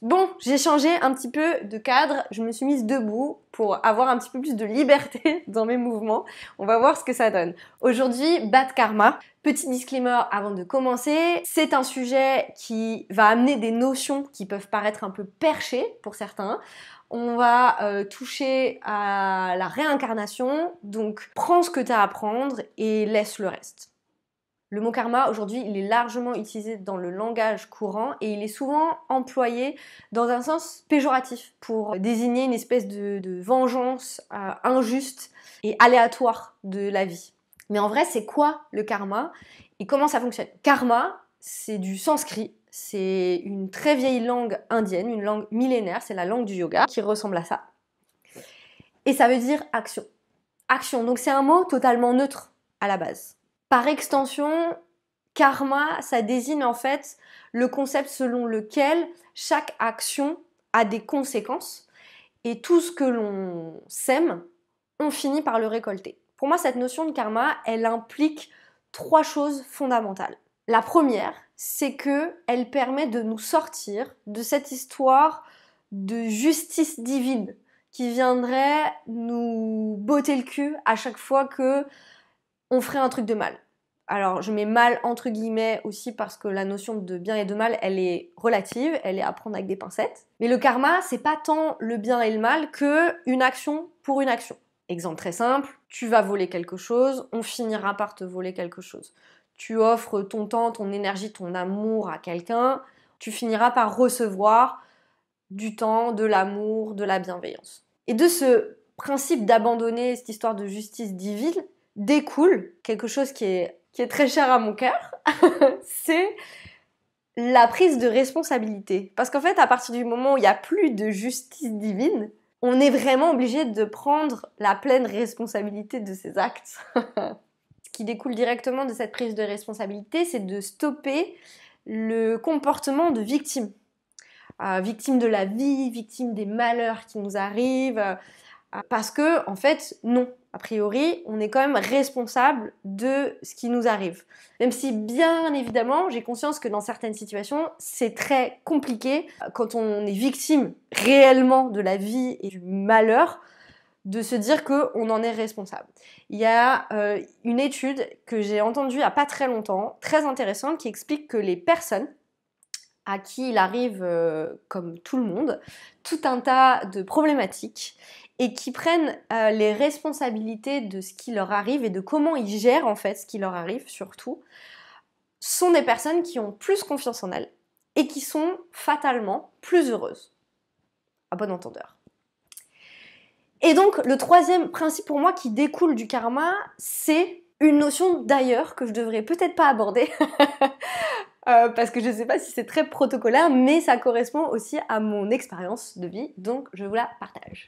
Bon, j'ai changé un petit peu de cadre, je me suis mise debout pour avoir un petit peu plus de liberté dans mes mouvements. On va voir ce que ça donne. Aujourd'hui, bad karma. Petit disclaimer avant de commencer, c'est un sujet qui va amener des notions qui peuvent paraître un peu perchées pour certains. On va toucher à la réincarnation, donc prends ce que tu as à prendre et laisse le reste. Le mot karma, aujourd'hui, il est largement utilisé dans le langage courant et il est souvent employé dans un sens péjoratif pour désigner une espèce de vengeance injuste et aléatoire de la vie. Mais en vrai, c'est quoi le karma et comment ça fonctionne? Karma, c'est du sanskrit, c'est une très vieille langue indienne, une langue millénaire, c'est la langue du yoga qui ressemble à ça. Et ça veut dire action. Action, donc c'est un mot totalement neutre à la base. Par extension, karma, ça désigne en fait le concept selon lequel chaque action a des conséquences et tout ce que l'on sème, on finit par le récolter. Pour moi, cette notion de karma, elle implique 3 choses fondamentales. La première, c'est qu'elle permet de nous sortir de cette histoire de justice divine qui viendrait nous botter le cul à chaque fois que on ferait un truc de mal. Alors, je mets mal entre guillemets aussi parce que la notion de bien et de mal, elle est relative, elle est à prendre avec des pincettes. Mais le karma, c'est pas tant le bien et le mal que une action pour une action. Exemple très simple, tu vas voler quelque chose, on finira par te voler quelque chose. Tu offres ton temps, ton énergie, ton amour à quelqu'un, tu finiras par recevoir du temps, de l'amour, de la bienveillance. Et de ce principe d'abandonner cette histoire de justice divine, découle quelque chose qui est très cher à mon cœur, c'est la prise de responsabilité. Parce qu'en fait, à partir du moment où il n'y a plus de justice divine, on est vraiment obligé de prendre la pleine responsabilité de ses actes. Ce qui découle directement de cette prise de responsabilité, c'est de stopper le comportement de victime. Victime de la vie, victime des malheurs qui nous arrivent, parce que, en fait, non. A priori, on est quand même responsable de ce qui nous arrive. Même si, bien évidemment, j'ai conscience que dans certaines situations, c'est très compliqué quand on est victime réellement de la vie et du malheur, de se dire qu'on en est responsable. Il y a une étude que j'ai entendue il n'y a pas très longtemps, très intéressante, qui explique que les personnes à qui il arrive, comme tout le monde, tout un tas de problématiques et qui prennent les responsabilités de ce qui leur arrive et de comment ils gèrent en fait ce qui leur arrive surtout, sont des personnes qui ont plus confiance en elles et qui sont fatalement plus heureuses. À bon entendeur. Et donc le troisième principe pour moi qui découle du karma, c'est une notion d'ailleurs que je devrais peut-être pas aborder parce que je ne sais pas si c'est très protocolaire, mais ça correspond aussi à mon expérience de vie, donc je vous la partage.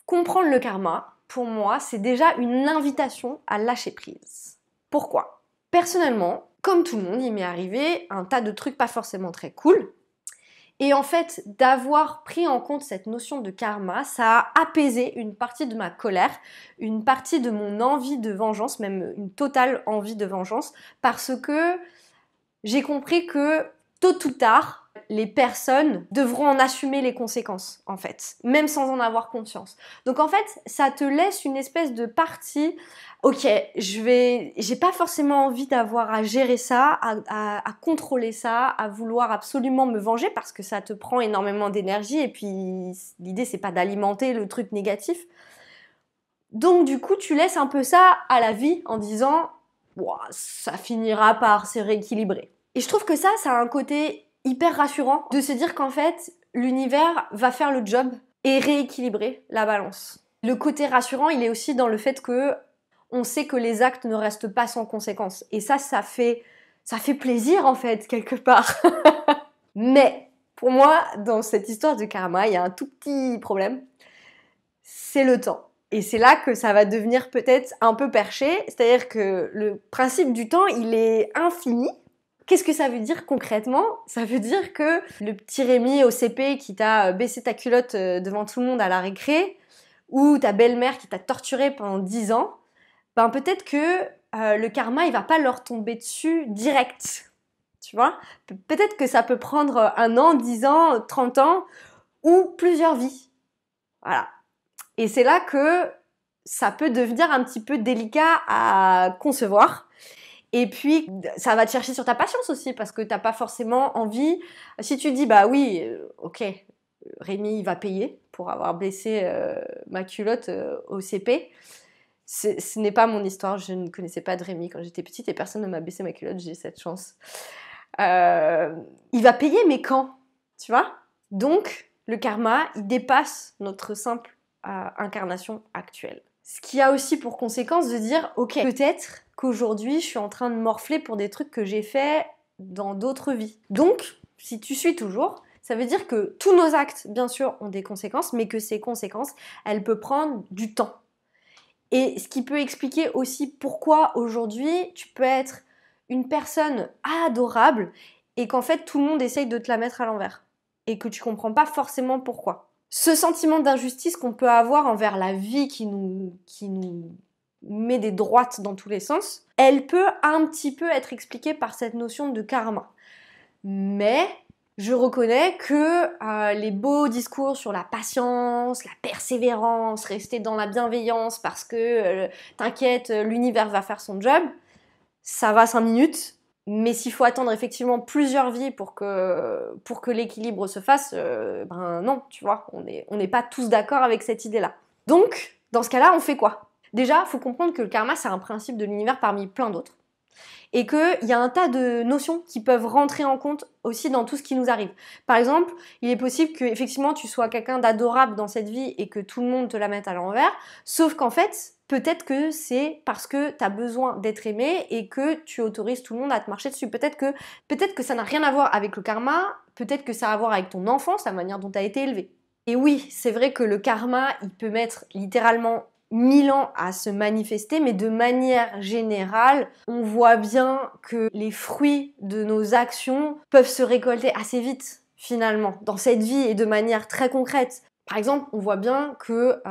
Comprendre le karma, pour moi, c'est déjà une invitation à lâcher prise. Pourquoi? Personnellement, comme tout le monde, il m'est arrivé un tas de trucs pas forcément très cool. Et en fait, d'avoir pris en compte cette notion de karma, ça a apaisé une partie de ma colère, une partie de mon envie de vengeance, même une totale envie de vengeance, parce que j'ai compris que tôt ou tard, les personnes devront en assumer les conséquences, en fait, même sans en avoir conscience. Donc en fait, ça te laisse une espèce de partie, ok, j'ai pas forcément envie d'avoir à gérer ça, à contrôler ça, à vouloir absolument me venger parce que ça te prend énormément d'énergie et puis l'idée c'est pas d'alimenter le truc négatif. Donc du coup, tu laisses un peu ça à la vie en disant ça finira par se rééquilibrer. Et je trouve que ça a un côté hyper rassurant de se dire qu'en fait, l'univers va faire le job et rééquilibrer la balance. Le côté rassurant, il est aussi dans le fait que on sait que les actes ne restent pas sans conséquences. Et ça fait plaisir en fait, quelque part. Mais pour moi, dans cette histoire de karma, il y a un tout petit problème. C'est le temps. Et c'est là que ça va devenir peut-être un peu perché, c'est-à-dire que le principe du temps, il est infini. Qu'est-ce que ça veut dire concrètement? Ça veut dire que le petit Rémi au CP qui t'a baissé ta culotte devant tout le monde à la récré, ou ta belle-mère qui t'a torturé pendant 10 ans, ben peut-être que le karma, il va pas leur tomber dessus direct. tu vois. Peut-être que ça peut prendre 1 an, 10 ans, 30 ans ou plusieurs vies. Voilà. Et c'est là que ça peut devenir un petit peu délicat à concevoir. Et puis, ça va te chercher sur ta patience aussi, parce que t'as pas forcément envie. Si tu dis, bah oui, ok, Rémi, il va payer pour avoir blessé ma culotte au CP. Ce n'est pas mon histoire, je ne connaissais pas de Rémi quand j'étais petite et personne ne m'a baissé ma culotte, j'ai cette chance. Il va payer, mais quand? Tu vois? Donc, le karma, il dépasse notre simple incarnation actuelle. Ce qui a aussi pour conséquence de dire, ok, peut-être qu'aujourd'hui, je suis en train de morfler pour des trucs que j'ai faits dans d'autres vies. Donc, si tu suis toujours, ça veut dire que tous nos actes, bien sûr, ont des conséquences, mais que ces conséquences, elles peuvent prendre du temps. Et ce qui peut expliquer aussi pourquoi aujourd'hui, tu peux être une personne adorable et qu'en fait, tout le monde essaye de te la mettre à l'envers. Et que tu comprends pas forcément pourquoi. Ce sentiment d'injustice qu'on peut avoir envers la vie qui nous met des droites dans tous les sens, elle peut un petit peu être expliquée par cette notion de karma. Mais je reconnais que les beaux discours sur la patience, la persévérance, rester dans la bienveillance parce que t'inquiète, l'univers va faire son job, ça va 5 minutes. Mais s'il faut attendre effectivement plusieurs vies pour que l'équilibre se fasse, ben non, tu vois, on n'est pas tous d'accord avec cette idée-là. Donc, dans ce cas-là, on fait quoi? Déjà, il faut comprendre que le karma, c'est un principe de l'univers parmi plein d'autres. Et qu'il y a un tas de notions qui peuvent rentrer en compte aussi dans tout ce qui nous arrive. Par exemple, il est possible que effectivement tu sois quelqu'un d'adorable dans cette vie et que tout le monde te la mette à l'envers, sauf qu'en fait, peut-être que c'est parce que tu as besoin d'être aimé et que tu autorises tout le monde à te marcher dessus. Peut-être que ça n'a rien à voir avec le karma, peut-être que ça a à voir avec ton enfance, la manière dont tu as été élevé. Et oui, c'est vrai que le karma, il peut mettre littéralement 1000 ans à se manifester, mais de manière générale, on voit bien que les fruits de nos actions peuvent se récolter assez vite, finalement, dans cette vie et de manière très concrète. Par exemple, on voit bien que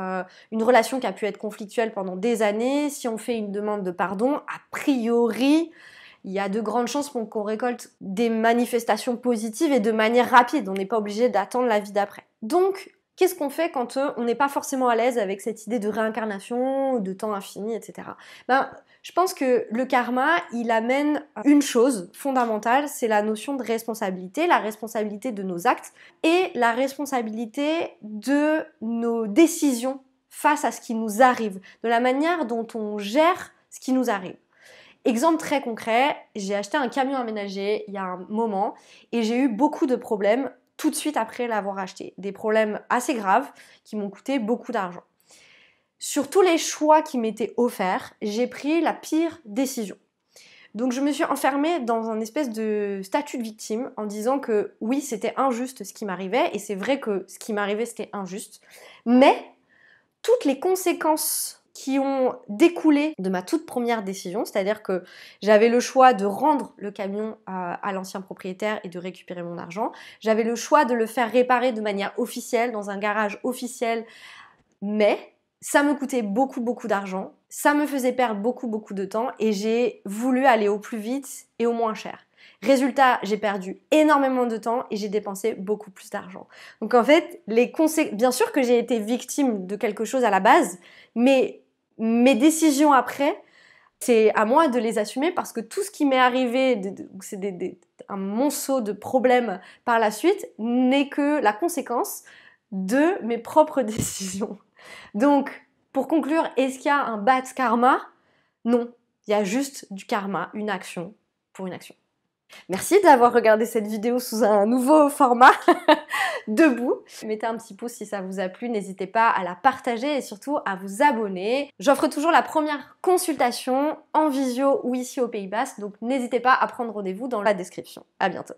une relation qui a pu être conflictuelle pendant des années, si on fait une demande de pardon, a priori, il y a de grandes chances pour qu'on récolte des manifestations positives et de manière rapide. On n'est pas obligé d'attendre la vie d'après. Donc, qu'est-ce qu'on fait quand on n'est pas forcément à l'aise avec cette idée de réincarnation, de temps infini, etc. Je pense que le karma, il amène une chose fondamentale, c'est la notion de responsabilité, la responsabilité de nos actes et la responsabilité de nos décisions face à ce qui nous arrive, de la manière dont on gère ce qui nous arrive. Exemple très concret, j'ai acheté un camion aménagé il y a un moment et j'ai eu beaucoup de problèmes tout de suite après l'avoir acheté. Des problèmes assez graves qui m'ont coûté beaucoup d'argent. Sur tous les choix qui m'étaient offerts, j'ai pris la pire décision. Donc je me suis enfermée dans un espèce de statut de victime en disant que oui, c'était injuste ce qui m'arrivait et c'est vrai que ce qui m'arrivait c'était injuste, mais toutes les conséquences qui ont découlé de ma toute première décision, c'est-à-dire que j'avais le choix de rendre le camion à l'ancien propriétaire et de récupérer mon argent. J'avais le choix de le faire réparer de manière officielle, dans un garage officiel, mais ça me coûtait beaucoup d'argent, ça me faisait perdre beaucoup de temps et j'ai voulu aller au plus vite et au moins cher. Résultat, j'ai perdu énormément de temps et j'ai dépensé beaucoup plus d'argent. Donc en fait, bien sûr que j'ai été victime de quelque chose à la base, mais mes décisions après, c'est à moi de les assumer parce que tout ce qui m'est arrivé, c'est un monceau de problèmes par la suite, n'est que la conséquence de mes propres décisions. Donc, pour conclure, est-ce qu'il y a un bad karma? Non, il y a juste du karma, une action pour une action. Merci d'avoir regardé cette vidéo sous un nouveau format, debout. Mettez un petit pouce si ça vous a plu, n'hésitez pas à la partager et surtout à vous abonner. J'offre toujours la première consultation en visio ou ici au Pays Basque, donc n'hésitez pas à prendre rendez-vous dans la description. À bientôt.